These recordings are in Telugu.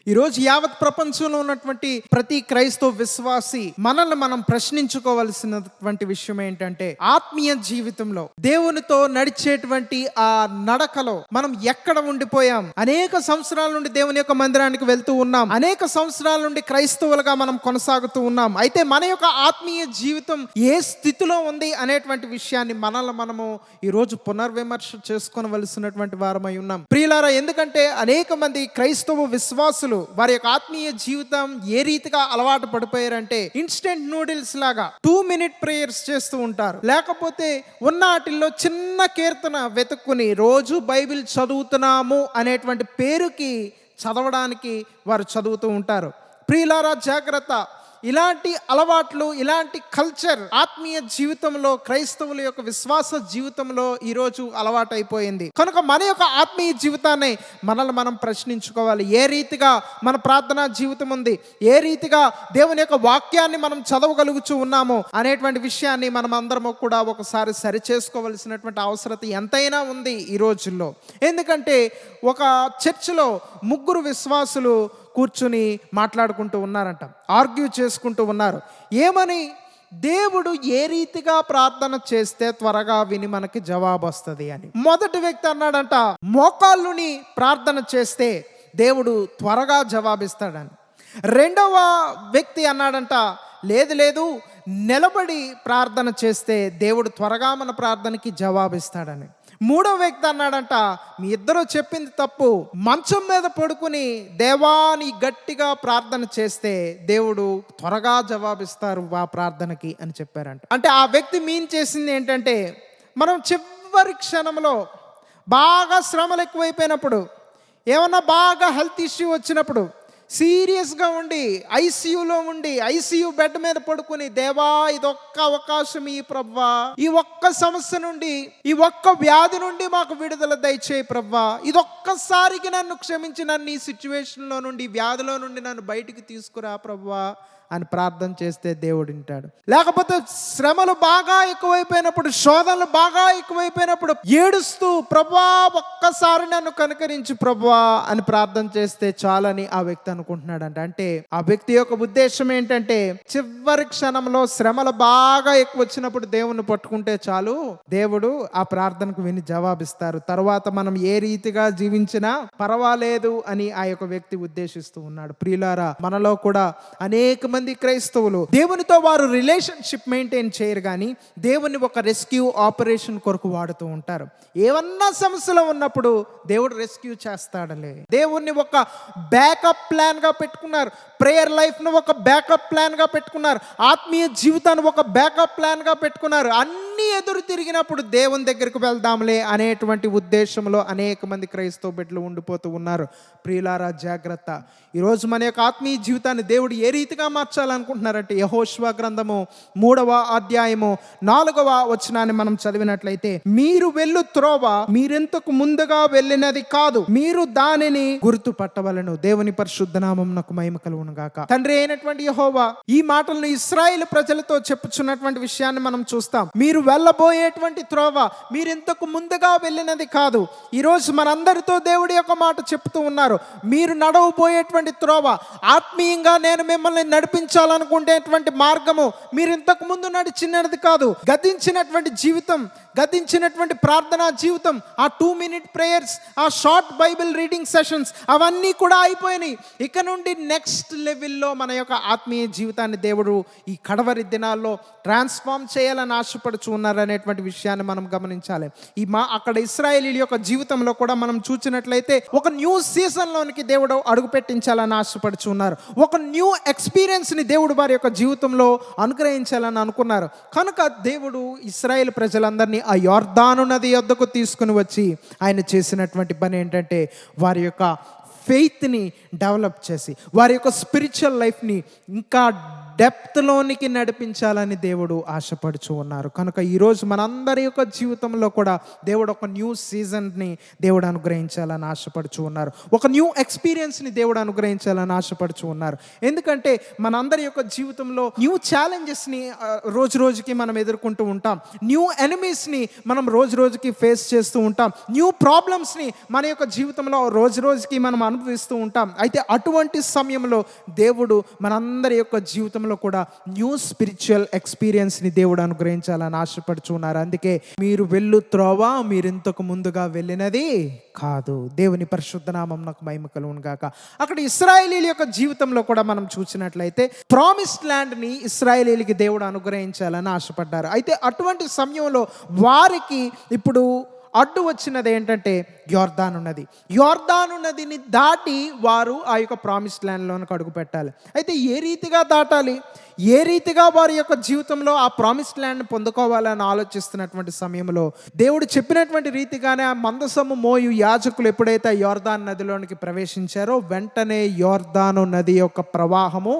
ఈరోజు యావత్ ప్రపంచంలో ఉన్నటువంటి ప్రతి క్రైస్తవ విశ్వాసి మనల్ని మనం ప్రశ్నించుకోవలసినటువంటి విషయం ఏంటంటే, ఆత్మీయ జీవితంలో దేవునితో నడిచేటువంటి ఆ నడకలో మనం ఎక్కడ ఉండిపోయాం? అనేక సంవత్సరాల నుండి దేవుని యొక్క మందిరానికి వెళ్తూ ఉన్నాం, అనేక సంవత్సరాల నుండి క్రైస్తవులుగా మనం కొనసాగుతూ ఉన్నాం. అయితే మన యొక్క ఆత్మీయ జీవితం ఏ స్థితిలో ఉంది అనేటువంటి విషయాన్ని మనల్ని మనము ఈరోజు పునర్విమర్శ చేసుకోవలసినటువంటి వారమై ఉన్నాం. ప్రియులారా, ఎందుకంటే అనేక మంది క్రైస్తవ విశ్వాసులు వారి యొక్క ఆత్మీయ జీవితం ఏ రీతిగా అలవాటు పడిపోయారంటే, ఇన్స్టెంట్ నూడిల్స్ లాగా 2-minute ప్రేయర్స్ చేస్తూ ఉంటారు. లేకపోతే ఉన్న వాటిల్లో చిన్న కీర్తన వెతుక్కుని రోజు బైబిల్ చదువుతున్నాము అనేటువంటి పేరుకి చదవడానికి వారు చదువుతూ ఉంటారు. ప్రియులారా, జాగ్రత్త. ఇలాంటి అలవాట్లు, ఇలాంటి కల్చర్ ఆత్మీయ జీవితంలో, క్రైస్తవుల యొక్క విశ్వాస జీవితంలో ఈరోజు అలవాటు అయిపోయింది. కనుక మన యొక్క ఆత్మీయ జీవితాన్ని మనల్ని మనం ప్రశ్నించుకోవాలి. ఏ రీతిగా మన ప్రార్థనా జీవితం ఉంది, ఏ రీతిగా దేవుని యొక్క వాక్యాన్ని మనం చదవగలుగుతూ ఉన్నాము అనేటువంటి విషయాన్ని మనం అందరము కూడా ఒకసారి సరి చేసుకోవలసినటువంటి అవసరత ఎంతైనా ఉంది ఈ రోజుల్లో. ఎందుకంటే ఒక చర్చిలో 3 విశ్వాసులు కూర్చుని మాట్లాడుకుంటూ ఉన్నారంట, ఆర్గ్యూ చేసుకుంటూ ఉన్నారు. ఏమని? దేవుడు ఏ రీతిగా ప్రార్థన చేస్తే త్వరగా విని మనకి జవాబు వస్తుంది అని. మొదటి వ్యక్తి అన్నాడంట, మోకాళ్ళుని ప్రార్థన చేస్తే దేవుడు త్వరగా జవాబిస్తాడని. రెండవ వ్యక్తి అన్నాడంట, లేదు నిలబడి ప్రార్థన చేస్తే దేవుడు త్వరగా మన ప్రార్థనకి జవాబిస్తాడని. మూడో వ్యక్తి అన్నాడంట, మీ ఇద్దరు చెప్పింది తప్పు, మంచం మీద పడుకుని దేవాని గట్టిగా ప్రార్థన చేస్తే దేవుడు త్వరగా జవాబిస్తారు ఆ ప్రార్థనకి అని చెప్పారంట. అంటే ఆ వ్యక్తి మీన్ చేసింది ఏంటంటే, మనం చివరి క్షణంలో బాగా శ్రమలు ఎక్కువైపోయినప్పుడు, ఏమన్నా బాగా హెల్త్ ఇష్యూ వచ్చినప్పుడు, సీరియస్గా ఉండి ఐసీయూలో ఉండి ఐసీయూ బెడ్ మీద పడుకుని, దేవా ఇదొక్క అవకాశం ఈ ప్రభువా, ఈ ఒక్క సమస్య నుండి, ఈ ఒక్క వ్యాధి నుండి మాకు విడుదల దయచేయి ప్రభువా, ఇదొక్కసారికి నన్ను క్షమించి నన్ను ఈ సిచ్యువేషన్లో నుండి, వ్యాధిలో నుండి నన్ను బయటికి తీసుకురా ప్రభువా అని ప్రార్థన చేస్తే దేవుడు వింటాడు. లేకపోతే శ్రమలు బాగా ఎక్కువైపోయినప్పుడు, శోధనలు బాగా ఎక్కువైపోయినప్పుడు ఏడుస్తూ, ప్రభువా ఒక్కసారి నన్ను కనుకరించు ప్రభువా అని ప్రార్థన చేస్తే చాలని ఆ వ్యక్తి అనుకుంటున్నాడంట. అంటే ఆ వ్యక్తి యొక్క ఉద్దేశం ఏంటంటే, చివరి క్షణంలో శ్రమలు బాగా ఎక్కువ వచ్చినప్పుడు దేవుణ్ణి పట్టుకుంటే చాలు, దేవుడు ఆ ప్రార్థనకు విని జవాబిస్తారు, తర్వాత మనం ఏ రీతిగా జీవించినా పర్వాలేదు అని ఆ యొక్క వ్యక్తి ఉద్దేశిస్తూ ఉన్నాడు. ప్రియులారా, మనలో కూడా అనేక మంది క్రైస్తవులు దేవునితో వారు రిలేషన్షిప్ మెయింటైన్ చేయరు, కానీ దేవుని ఒక రెస్క్యూ ఆపరేషన్ కొరకు వాడుతూ ఉంటారు. ఏమన్నా సమస్యలు ఉన్నప్పుడు దేవుడు రెస్క్యూ చేస్తాడలే, దేవుణ్ణి ఒక బ్యాకప్ ప్లాన్ గా పెట్టుకున్నారు, ప్రేయర్ లైఫ్ ను ఒక బ్యాకప్ ప్లాన్ గా పెట్టుకున్నారు, ఆత్మీయ జీవితాన్ని ఒక బ్యాకప్ ప్లాన్ గా పెట్టుకున్నారు. అన్ని ఎదురు తిరిగినప్పుడు దేవుని దగ్గరకు వెళ్దాంలే అనేటువంటి ఉద్దేశంలో అనేక మంది క్రైస్తవ బిడ్డలు ఉండిపోతూ ఉన్నారు. ప్రియులారా, జాగ్రత్త. ఈరోజు మన యొక్క ఆత్మీయ జీవితాన్ని దేవుడు ఏ రీతిగా మార్చాలనుకుంటున్నారంటే, యెహోషువ గ్రంథము 3వ అధ్యాయము 4వ వచనాన్ని మనం చదివినట్లయితే, మీరు వెళ్ళు త్రోవ మీరెంతకు ముందుగా వెళ్ళినది కాదు, మీరు దానిని గుర్తుపట్టవలను. దేవుని పరిశుద్ధ నామమునకు మహిమ కలుగును గాక. తండ్రి అయినటువంటి యెహోవా ఈ మాటలను ఇశ్రాయేలు ప్రజలతో చెప్పుచున్నటువంటి విషయాన్ని మనం చూస్తాం. మీరు వెళ్ళబోయేటువంటి త్రోవ మీరెంతకు ముందుగా వెళ్ళినది కాదు. ఈరోజు మనందరితో దేవుడి యొక్క మాట చెప్తూ ఉన్నారు, మీరు నడవబోయేటువంటి త్రోవ, ఆత్మీయంగా నేను మిమ్మల్ని నడిపించాలనుకునేటువంటి మార్గము మీరు ఇంతకు ముందు నడిచినది కాదు. గతించినటువంటి జీవితం, గతించినటువంటి ప్రార్థనా జీవితం, ఆ 2-minute ప్రేయర్స్, ఆ షార్ట్ బైబిల్ రీడింగ్ సెషన్స్ అవన్నీ కూడా అయిపోయినాయి. ఇక నుండి నెక్స్ట్ లెవెల్లో మన యొక్క ఆత్మీయ జీవితాన్ని దేవుడు ఈ కడవరి దినాల్లో ట్రాన్స్ఫార్మ్ చేయాలని ఆశపడుచు ఉన్నారు అనేటువంటి విషయాన్ని మనం గమనించాలి. అక్కడ ఇశ్రాయేలీయుల యొక్క జీవితంలో కూడా మనం చూసినట్లయితే ఒక న్యూ సీజన్లోనికి దేవుడు అడుగు పెట్టించాలని ఆశపడుచు ఉన్నారు. ఒక న్యూ ఎక్స్పీరియన్స్ని దేవుడు వారి యొక్క జీవితంలో అనుగ్రహించాలని అనుకున్నారు. కనుక దేవుడు ఇశ్రాయేల్ ప్రజలందరినీ ఆ యొర్దాను నది యొద్దకు తీసుకుని వచ్చి ఆయన చేసినటువంటి పని ఏంటంటే, వారి యొక్క ఫెయిత్ని డెవలప్ చేసి, వారి యొక్క స్పిరిచువల్ లైఫ్ని ఇంకా డెప్త్లోనికి నడిపించాలని దేవుడు ఆశపడుచు ఉన్నారు. కనుక ఈరోజు మనందరి యొక్క జీవితంలో కూడా దేవుడు ఒక న్యూ సీజన్ని దేవుడు అనుగ్రహించాలని ఆశపడుచు ఉన్నారు. ఒక న్యూ ఎక్స్పీరియన్స్ని దేవుడు అనుగ్రహించాలని ఆశపడుచు ఉన్నారు. ఎందుకంటే మనందరి యొక్క జీవితంలో న్యూ ఛాలెంజెస్ని రోజు రోజుకి మనం ఎదుర్కొంటూ ఉంటాం. న్యూ ఎనిమీస్ని మనం రోజు రోజుకి ఫేస్ చేస్తూ ఉంటాం. న్యూ ప్రాబ్లమ్స్ని మన యొక్క జీవితంలో రోజు రోజుకి మనం అనుభవిస్తూ ఉంటాం. అయితే అటువంటి సమయంలో దేవుడు మనందరి యొక్క జీవితంలో కూడా న్యూ స్పిరిచువల్ ఎక్స్పీరియన్స్ని దేవుడు అనుగ్రహించాలని ఆశపడుచున్నారు. అందుకే మీరు వెళ్ళు త్రోవ మీరు ఇంతకు ముందుగా వెళ్ళినది కాదు. దేవుని పరిశుద్ధ నామం నాకు మహిమ కలుగును గాక. అక్కడ ఇశ్రాయేలీల యొక్క జీవితంలో కూడా మనం చూసినట్లయితే ప్రామిస్డ్ ల్యాండ్ని ఇశ్రాయేలీలకి దేవుడు అనుగ్రహించాలని ఆశపడ్డారు. అయితే అటువంటి సమయంలో వారికి ఇప్పుడు అడ్డు వచ్చినది ఏంటంటే యొర్దాను నది. యొర్దాను నదిని దాటి వారు ఆ యొక్క ప్రామిస్డ్ ల్యాండ్లోనికి అడుగు పెట్టాలి. అయితే ఏ రీతిగా దాటాలి, ఏ రీతిగా వారి యొక్క జీవితంలో ఆ ప్రామిస్డ్ ల్యాండ్ పొందుకోవాలని ఆలోచిస్తున్నటువంటి సమయంలో దేవుడు చెప్పినటువంటి రీతిగానే ఆ మందసము మోయు యాజకులు ఎప్పుడైతే యొర్దాను నదిలోనికి ప్రవేశించారో వెంటనే యొర్దాను నది యొక్క ప్రవాహము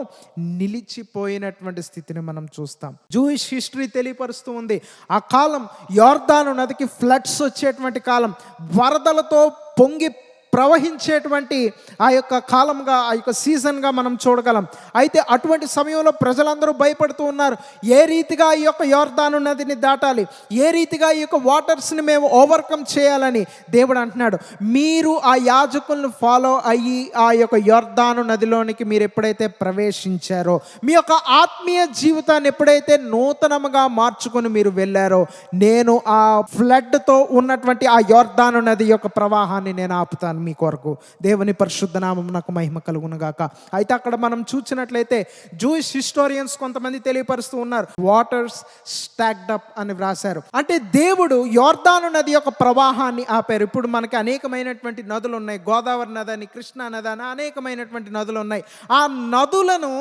నిలిచిపోయినటువంటి స్థితిని మనం చూస్తాం. జూయిష్ హిస్టరీ తెలియపరుస్తూ ఉంది. ఆ కాలం యొర్దాను నదికి ఫ్లడ్స్ వచ్చేటువంటి కాలం, వరదలతో పొంగి ప్రవహించేటువంటి ఆ యొక్క కాలంగా, ఆ యొక్క సీజన్గా మనం చూడగలం. అయితే అటువంటి సమయంలో ప్రజలందరూ భయపడుతూ ఉన్నారు. ఏ రీతిగా ఈ యొక్క యొర్దాను నదిని దాటాలి, ఏ రీతిగా ఈ యొక్క వాటర్స్ని మేము ఓవర్కమ్ చేయాలని దేవుడు అంటున్నాడు. మీరు ఆ యాజకులను ఫాలో అయ్యి ఆ యొక్క యొర్దాను నదిలోనికి మీరు ఎప్పుడైతే ప్రవేశించారో, మీ యొక్క ఆత్మీయ జీవితాన్ని ఎప్పుడైతే నూతనముగా మార్చుకొని మీరు వెళ్ళారో, నేను ఆ ఫ్లడ్తో ఉన్నటువంటి ఆ యొర్దాను నది యొక్క ప్రవాహాన్ని నేను ఆపుతాను మీ కొరకు. దేవుని పరిశుద్ధ నామం నాకు మహిమ కలుగును గాక. అయితే అక్కడ మనం చూసినట్లయితే జూయిష్ హిస్టోరియన్స్ కొంతమంది తెలియపరుస్తూ ఉన్నారు, వాటర్స్ స్టాక్డ్ అప్ అని వ్రాసారు. అంటే దేవుడు యొర్దాను నది యొక్క ప్రవాహాన్ని ఆపారు. ఇప్పుడు మనకి అనేకమైనటువంటి నదులు ఉన్నాయి. గోదావరి నది అని, కృష్ణా నది అని అనేకమైనటువంటి నదులు ఉన్నాయి. ఆ నదులను,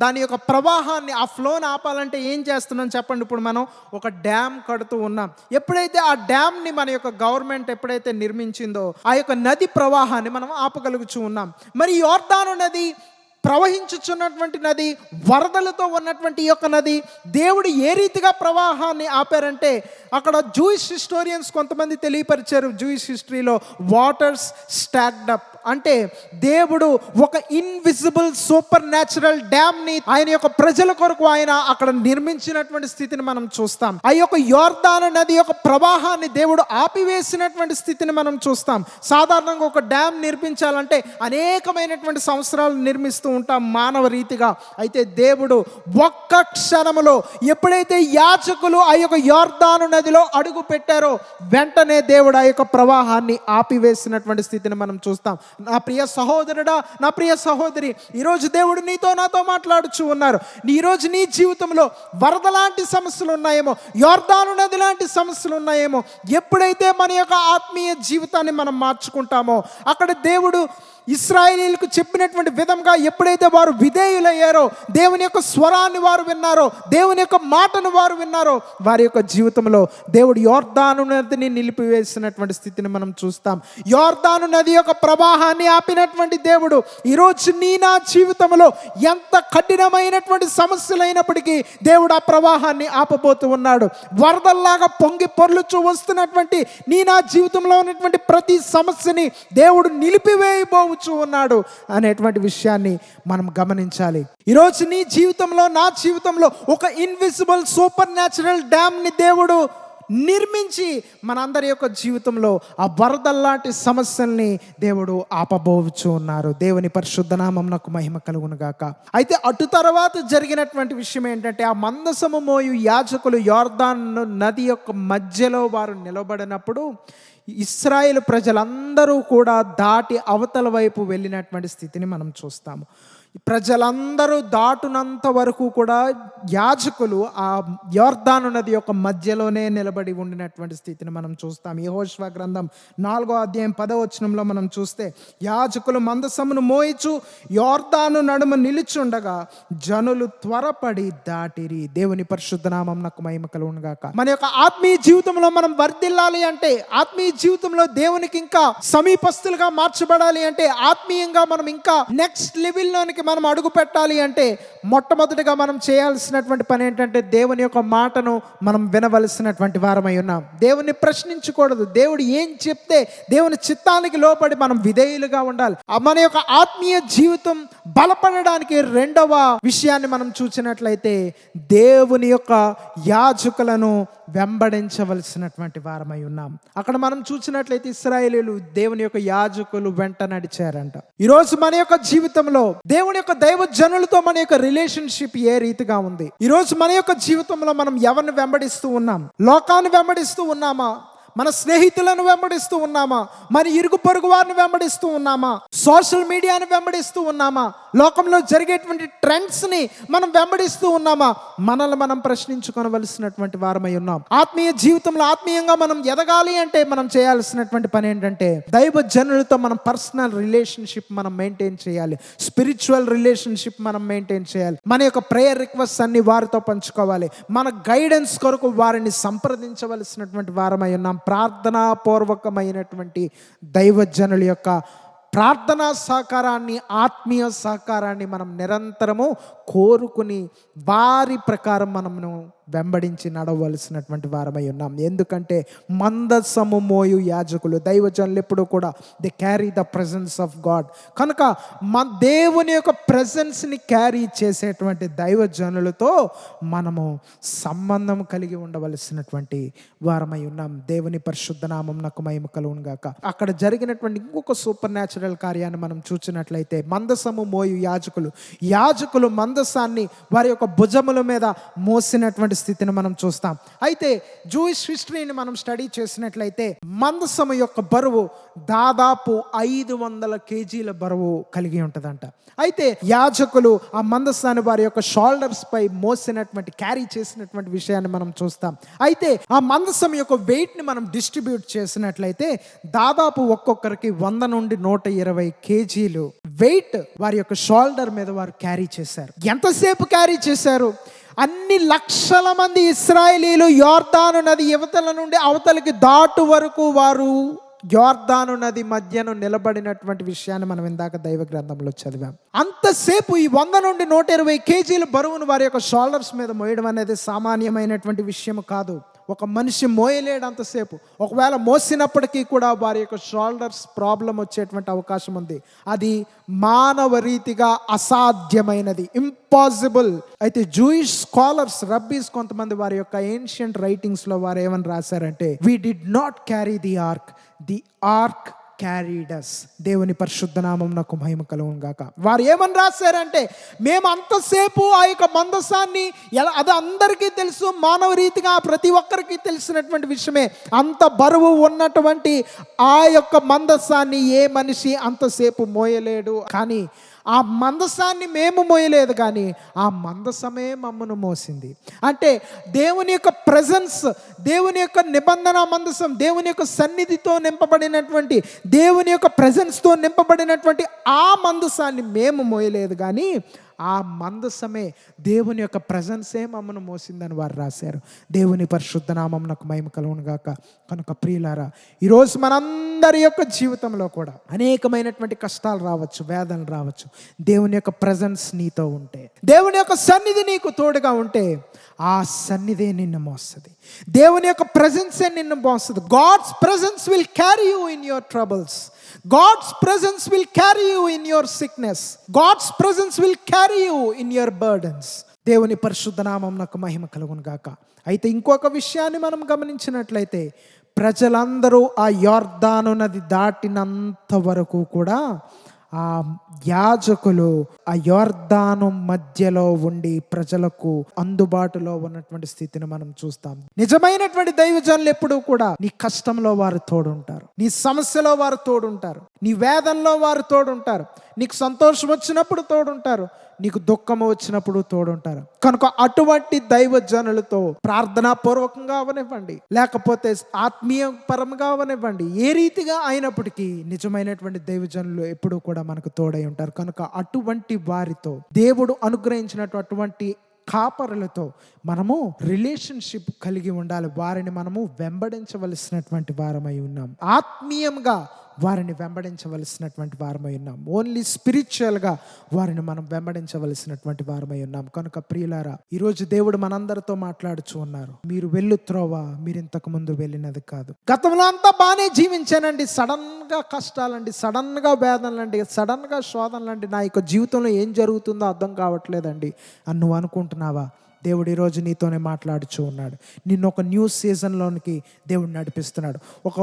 దాని యొక్క ప్రవాహాన్ని, ఆ ఫ్లోని ఆపాలంటే ఏం చేస్తున్నాం చెప్పండి? ఇప్పుడు మనం ఒక డ్యామ్ కడుతూ ఉన్నాం. ఎప్పుడైతే ఆ డ్యామ్ని మన యొక్క గవర్నమెంట్ ఎప్పుడైతే నిర్మించిందో ఆ యొక్క నది ప్రవాహాన్ని మనం ఆపగలుగుతూ ఉన్నాం. మరి యొర్దాను నది ప్రవహించుచున్నటువంటి నది, వరదలతో ఉన్నటువంటి ఈ యొక్క నది, దేవుడు ఏ రీతిగా ప్రవాహాన్ని ఆపారంటే అక్కడ జూయిష్ హిస్టోరియన్స్ కొంతమంది తెలియపరిచారు జూయిష్ హిస్టరీలో, వాటర్స్ స్టాక్డ్ అప్ అంటే దేవుడు ఒక ఇన్విజిబుల్ సూపర్ న్యాచురల్ డ్యామ్ని ఆయన యొక్క ప్రజల కొరకు ఆయన అక్కడ నిర్మించినటువంటి స్థితిని మనం చూస్తాం. ఆ యొక్క యొర్దాను నది యొక్క ప్రవాహాన్ని దేవుడు ఆపివేసినటువంటి స్థితిని మనం చూస్తాం. సాధారణంగా ఒక డ్యామ్ నిర్మించాలంటే అనేకమైనటువంటి సంవత్సరాలు నిర్మిస్తూ ఉంటాం మానవ రీతిగా. అయితే దేవుడు ఒక్క క్షణములో ఎప్పుడైతే యాజకులు ఆ యొక్క యొర్దాను నదిలో అడుగు పెట్టారో వెంటనే దేవుడు ఆ యొక్క ప్రవాహాన్ని ఆపివేసినటువంటి స్థితిని మనం చూస్తాం. నా ప్రియ సహోదరుడా, నా ప్రియ సహోదరి, ఈరోజు దేవుడు నీతో నాతో మాట్లాడుచూ ఉన్నారు. ఈరోజు నీ జీవితంలో వరద లాంటి సమస్యలు ఉన్నాయేమో, యొర్దాను నది లాంటి సమస్యలు ఉన్నాయేమో. ఎప్పుడైతే మన యొక్క ఆత్మీయ జీవితాన్ని మనం మార్చుకుంటామో, అక్కడ దేవుడు ఇశ్రాయేలీలకు చెప్పినటువంటి విధంగా ఎప్పుడైతే వారు విధేయులయ్యారో, దేవుని యొక్క స్వరాన్ని వారు విన్నారో, దేవుని యొక్క మాటను వారు విన్నారో, వారి యొక్క జీవితంలో దేవుడు యొర్దాను నదిని నిలిపివేసినటువంటి స్థితిని మనం చూస్తాం. యొర్దాను నది యొక్క ప్రవాహాన్ని ఆపినటువంటి దేవుడు ఈరోజు నీ నా జీవితంలో ఎంత కఠినమైనటువంటి సమస్యలైనప్పటికీ దేవుడు ఆ ప్రవాహాన్ని ఆపబోతూ ఉన్నాడు. వరదల్లాగా పొంగి పొర్లుచూ వస్తున్నటువంటి నీ నా జీవితంలో ఉన్నటువంటి ప్రతి సమస్యని దేవుడు నిలిపివేయబోవచ్చు ఉన్నాడు అనేటువంటి విషయాన్ని మనం గమనించాలి. ఈరోజు నీ జీవితంలో, నా జీవితంలో ఒక ఇన్విజిబుల్ సూపర్ న్యాచురల్ డ్యామ్ని దేవుడు నిర్మించి మనందరి యొక్క జీవితంలో ఆ వరదల్లాంటి సమస్యల్ని దేవుడు ఆపబోవచ్చు ఉన్నారు. దేవుని పరిశుద్ధ నామం నాకు మహిమ కలుగును గాక. అయితే అటు తర్వాత జరిగినటువంటి విషయం ఏంటంటే, ఆ మందసము మోయు యాజకులు యొర్దాను నది యొక్క మధ్యలో వారు నిలబడినప్పుడు ఇశ్రాయేలు ప్రజలందరూ కూడా దాటి అవతల వైపు వెళ్ళినటువంటి స్థితిని మనం చూస్తాము. ప్రజలందరూ దాటునంత వరకు కూడా యాజకులు ఆ యొర్దాను నది యొక్క మధ్యలోనే నిలబడి ఉండినటువంటి స్థితిని మనం చూస్తాం. యెహోషువ గ్రంథం 4వ అధ్యాయం 10వ వచనంలో మనం చూస్తే, యాజకులు మందసమును మోయిచు యొర్దాను నడుమ నిలుచుండగా జనులు త్వరపడి దాటిరి. దేవుని పరిశుద్ధ నామం నాకు మహిమ కలుగును గాక. మన యొక్క ఆత్మీయ జీవితంలో మనం వర్ధిల్లాలి అంటే, ఆత్మీయ జీవితంలో దేవునికి ఇంకా సమీపస్తులుగా మార్చబడాలి అంటే, ఆత్మీయంగా మనం ఇంకా నెక్స్ట్ లెవెల్లోనికి మనం అడుగు పెట్టాలి అంటే మొట్టమొదటిగా మనం చేయాల్సినటువంటి పని ఏంటంటే దేవుని యొక్క మాటను మనం వినవలసినటువంటి వారమై ఉన్నాం. దేవుని ప్రశ్నించకూడదు. దేవుడు ఏం చెప్తే దేవుని చిత్తానికి లోబడి మనం విధేయులుగా ఉండాలి. మన యొక్క ఆత్మీయ జీవితం బలపడడానికి రెండవ విషయాన్ని మనం చూసినట్లయితే దేవుని యొక్క యాజకులను వెంబడించవలసినటువంటి వారమై ఉన్నాం. అక్కడ మనం చూసినట్లయితే ఇశ్రాయేలీయులు దేవుని యొక్క యాజకులు వెంట నడిచారంట. ఈరోజు మన యొక్క జీవితంలో దేవుని యొక్క దైవ జనులతో మన యొక్క రిలేషన్షిప్ ఏ రీతిగా ఉంది? ఈరోజు మన యొక్క జీవితంలో మనం ఎవరిని వెంబడిస్తూ ఉన్నాం? లోకాన్ని వెంబడిస్తూ ఉన్నామా? మన స్నేహితులను వెంబడిస్తూ ఉన్నామా? మన ఇరుగు పొరుగు వారిని వెంబడిస్తూ ఉన్నామా? సోషల్ మీడియాని వెంబడిస్తూ ఉన్నామా? లోకంలో జరిగేటువంటి ట్రెండ్స్ని మనం వెంబడిస్తూ ఉన్నామా? మనల్ని మనం ప్రశ్నించుకోవలసినటువంటి వారమై ఉన్నాం. ఆత్మీయ జీవితంలో ఆత్మీయంగా మనం ఎదగాలి అంటే మనం చేయాల్సినటువంటి పని ఏంటంటే దైవ జనులతో మనం పర్సనల్ రిలేషన్షిప్ మనం మెయింటైన్ చేయాలి. స్పిరిచువల్ రిలేషన్షిప్ మనం మెయింటైన్ చేయాలి. మన యొక్క ప్రేయర్ రిక్వెస్ట్ అన్ని వారితో పంచుకోవాలి. మన గైడెన్స్ కొరకు వారిని సంప్రదించవలసినటువంటి వారమై ఉన్నాం. ప్రార్థనాపూర్వకమైనటువంటి దైవజనుల యొక్క ప్రార్థనా సహకారాన్ని, ఆత్మీయ సహకారాన్ని మనం నిరంతరము కోరుకుని వారి ప్రకారం మనము వెంబడించి నడవలసినటువంటి వారమై ఉన్నాం. ఎందుకంటే మందసము మోయు యాజకులు, దైవజనులు ఎప్పుడు కూడా they carry the presence of God. కనుక దేవుని యొక్క ప్రెజెన్స్ని క్యారీ చేసేటువంటి దైవజనులతో మనము సంబంధం కలిగి ఉండవలసినటువంటి వారమై ఉన్నాం. దేవుని పరిశుద్ధ నామం నాకు మహిమ కలుగును గాక. అక్కడ జరిగినటువంటి ఇంకొక సూపర్ న్యాచురల్ కార్యాన్ని మనం చూసినట్లయితే మందసము మోయు యాజకులు మందసాన్ని వారి యొక్క భుజముల మీద మోసినటువంటి స్థితిని మనం చూస్తాం. అయితే జూయిష్ హిస్టరీని మనం స్టడీ చేసినట్లయితే మందసము యొక్క బరువు దాదాపు 500 కేజీల బరువు కలిగి ఉంటుందంట. అయితే యాజకులు ఆ మందసాన్ని వారి యొక్క షోల్డర్స్ పై మోసినటువంటి, క్యారీ చేసినటువంటి విషయాన్ని మనం చూస్తాం. అయితే ఆ మందసం యొక్క వెయిట్ ని మనం డిస్ట్రిబ్యూట్ చేసినట్లయితే దాదాపు ఒక్కొక్కరికి 100 నుండి 120 కేజీలు వెయిట్ వారి యొక్క షోల్డర్ మీద వారు క్యారీ చేశారు. ఎంతసేపు క్యారీ చేశారు? అన్ని లక్షల మంది ఇశ్రాయేలీయులు యోర్దాను నది యువతల నుండి అవతలికి దాటు వరకు వారు యోర్దాను నది మధ్యను నిలబడినటువంటి విషయాన్ని మనం ఇందాక దైవ గ్రంథంలో చదివాం. అంతసేపు ఈ 100 నుండి 120 కేజీల బరువును వారి యొక్క షోల్డర్స్ మీద మోయడం అనేది సామాన్యమైనటువంటి విషయం కాదు. ఒక మనిషి మోయలేడు అంతసేపు. ఒకవేళ మోసినప్పటికీ కూడా వారి యొక్క షోల్డర్స్ ప్రాబ్లం వచ్చేటువంటి అవకాశం ఉంది. అది మానవ రీతిగా అసాధ్యమైనది, ఇంపాసిబుల్. అయితే జూయిష్ స్కాలర్స్, రబ్బీస్ కొంతమంది వారి యొక్క ఏన్షియంట్ రైటింగ్స్లో వారు ఏమని రాశారంటే, we did not carry the ark carried us. దేవుని పరిశుద్ధ నామం నాకు మహిమ కలుగును గాక. వారు ఏమని రాశారంటే, మేము అంతసేపు ఆ యొక్క మందసాన్ని అది అందరికీ తెలుసు, మానవ రీతిగా ప్రతి ఒక్కరికి తెలిసినటువంటి విషయమే. అంత బరువు ఉన్నటువంటి ఆ యొక్క మందసాన్ని ఏ మనిషి అంతసేపు మోయలేడు. కానీ ఆ మందసాన్ని మేము మోయలేదు, కానీ ఆ మందసమే మమ్మను మోసింది. అంటే దేవుని యొక్క ప్రెజెన్స్, దేవుని యొక్క నిబంధన మందసం, దేవుని యొక్క సన్నిధితో నింపబడినటువంటి, దేవుని యొక్క ప్రెజెన్స్తో నింపబడినటువంటి ఆ మందసాన్ని మేము మోయలేదు, కానీ ఆ మందసమే, దేవుని యొక్క ప్రెజెన్సే మమ్మను మోసిందని వారు రాశారు. దేవుని పరిశుద్ధ నామం నాకు మహిమ కలుగును గాక. కనుక ప్రియులారా, ఈరోజు మనందరి యొక్క జీవితంలో కూడా అనేకమైనటువంటి కష్టాలు రావచ్చు, వేదనలు రావచ్చు. దేవుని యొక్క ప్రెజెన్స్ నీతో ఉంటే, దేవుని యొక్క సన్నిధి నీకు తోడుగా ఉంటే, ఆ సన్నిధే నిన్ను మోస్తుంది. దేవుని యొక్క ప్రెజెన్సే నిన్ను మోస్తుంది. God's presence will carry you in your troubles. God's presence will carry you in your sickness. God's presence will carry you in your burdens. దేవుని పరిశుద్ధ నామం నాకు మహిమ కలుగును గాక. అయితే ఇంకొక విషయాన్ని మనం గమనించినట్లయితే, ప్రజలందరూ ఆ యోర్దాను నది దాటినంత వరకు కూడా ఆ యాజకులు ఆ యోర్దాను మధ్యలో ఉండి ప్రజలకు అందుబాటులో ఉన్నటువంటి స్థితిని మనం చూస్తాం. నిజమైనటువంటి దైవజనులు ఎప్పుడూ కూడా నీ కష్టంలో వారు తోడుంటారు, నీ సమస్యలో వారు తోడుంటారు, నీ వేదనలో వారు తోడుంటారు, నీకు సంతోషం వచ్చినప్పుడు తోడుంటారు, నీకు దుఃఖము వచ్చినప్పుడు తోడుంటారు. కనుక అటువంటి దైవజనులతో ప్రార్థనా పూర్వకంగా అవనివ్వండి, లేకపోతే ఆత్మీయ పరంగా అవనివ్వండి, ఏ రీతిగా అయినప్పటికీ నిజమైనటువంటి దైవజనులు ఎప్పుడూ కూడా మనకు తోడై ఉంటారు. కనుక అటువంటి వారితో, దేవుడు అనుగ్రహించినటువంటి అటువంటి కాపరులతో మనము రిలేషన్షిప్ కలిగి ఉండాలి. వారిని మనము వెంబడించవలసినటువంటి వారమై ఉన్నాం. ఆత్మీయంగా వారిని వెంబడించవలసినటువంటి వారమై ఉన్నాం. ఓన్లీ స్పిరిచువల్గా వారిని మనం వెంబడించవలసినటువంటి వారమై ఉన్నాం. కనుక ప్రియులారా, ఈరోజు దేవుడు మనందరితో మాట్లాడుచూ ఉన్నారు. మీరు వెళ్ళు త్రోవ మీరు ఇంతకు ముందు వెళ్ళినది కాదు. గతంలో అంతా బాగానే జీవించానండి, సడన్గా కష్టాలండి, సడన్గా వేదనలండి, సడన్గా శోధనలండి, నా యొక్క జీవితంలో ఏం జరుగుతుందో అర్థం కావట్లేదండి అని నువ్వు అనుకుంటున్నావా? దేవుడు ఈరోజు నీతోనే మాట్లాడుచూ ఉన్నాడు. నిన్ను ఒక న్యూ సీజన్లోనికి దేవుడు నడిపిస్తున్నాడు. ఒక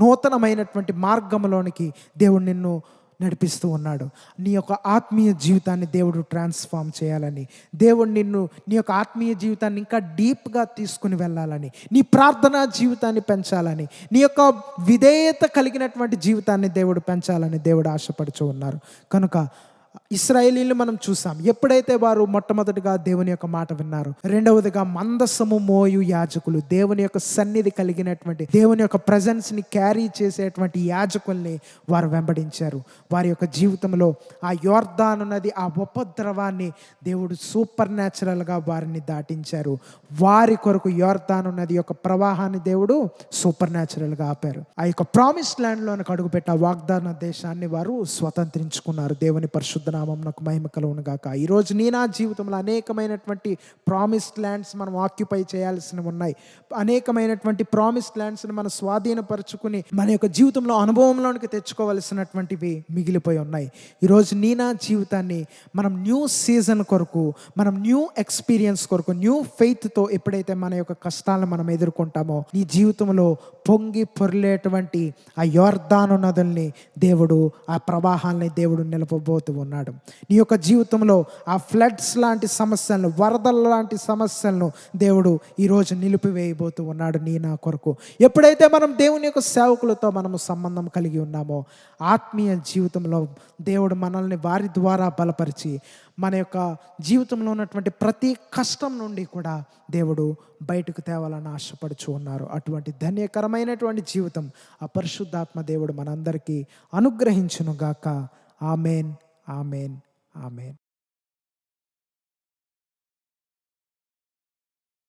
నూతనమైనటువంటి మార్గంలోనికి దేవుడు నిన్ను నడిపిస్తూ ఉన్నాడు. నీ యొక్క ఆత్మీయ జీవితాన్ని దేవుడు ట్రాన్స్ఫార్మ్ చేయాలని, దేవుడు నీ యొక్క ఆత్మీయ జీవితాన్ని ఇంకా డీప్గా తీసుకుని వెళ్ళాలని, నీ ప్రార్థనా జీవితాన్ని పెంచాలని, నీ యొక్క విధేయత కలిగినటువంటి జీవితాన్ని దేవుడు పెంచాలని దేవుడు ఆశపడుచూ ఉన్నారు. కనుక ఇశ్రాయేలీయులు మనం చూసాం. ఎప్పుడైతే వారు మొట్టమొదటిగా దేవుని యొక్క మాట విన్నారు, రెండవదిగా మందసము మోయు యాజకులు, దేవుని యొక్క సన్నిధి కలిగినటువంటి, దేవుని యొక్క ప్రజెన్స్ని క్యారీ చేసేటువంటి యాజకుల్ని వారు వెంబడించారు. వారి యొక్క జీవితంలో ఆ యోర్దాను నది, ఆ ఉపద్రవాన్ని దేవుడు సూపర్ న్యాచురల్గా వారిని దాటించారు. వారి కొరకు యోర్దాను నది యొక్క ప్రవాహాన్ని దేవుడు సూపర్ న్యాచురల్గా ఆపారు. ఆ యొక్క ప్రామిస్ ల్యాండ్లోనికి అడుగుపెట్టి ఆ వాగ్దాన దేశాన్ని వారు స్వతంత్రించుకున్నారు. దేవుని పరిశుద్ధ నామమునకు మహిమ కలుగును గాక. ఈరోజు నా జీవితంలో అనేకమైనటువంటి ప్రామిస్డ్ ల్యాండ్స్ మనం ఆక్యుపై చేయాల్సినవి ఉన్నాయి. అనేకమైనటువంటి ప్రామిస్డ్ ల్యాండ్స్ని మనం స్వాధీనపరుచుకుని మన యొక్క జీవితంలో అనుభవంలోనికి తెచ్చుకోవలసినటువంటివి మిగిలిపోయి ఉన్నాయి. ఈరోజు నా జీవితాన్ని మనం న్యూ సీజన్ కొరకు, మనం న్యూ ఎక్స్పీరియన్స్ కొరకు, న్యూ ఫెయిత్తో ఎప్పుడైతే మన యొక్క కష్టాలను మనం ఎదుర్కొంటామో, నీ జీవితంలో పొంగి పొర్లేటువంటి ఆ యోర్దాను నదుల్ని దేవుడు, ఆ ప్రవాహాల్ని దేవుడు నిలపబోతూ ఉన్నాడు. నీ యొక్క జీవితంలో ఆ ఫ్లడ్స్ లాంటి సమస్యలను, వరదల లాంటి సమస్యలను దేవుడు ఈరోజు నిలిపివేయబోతూ ఉన్నాడు నా కొరకు. ఎప్పుడైతే మనం దేవుని యొక్క సేవకులతో మనము సంబంధం కలిగి ఉన్నామో, ఆత్మీయ జీవితంలో దేవుడు మనల్ని వారి ద్వారా బలపరిచి మన యొక్క జీవితంలో ఉన్నటువంటి ప్రతి కష్టం నుండి కూడా దేవుడు బయటకు తేవాలని ఆశపడుచు ఉన్నారు. అటువంటి ధన్యకరమైనటువంటి జీవితం ఆ పరిశుద్ధాత్మ దేవుడు మనందరికీ అనుగ్రహించును గాక. ఆమేన్, ఆమేన్, ఆమేన్.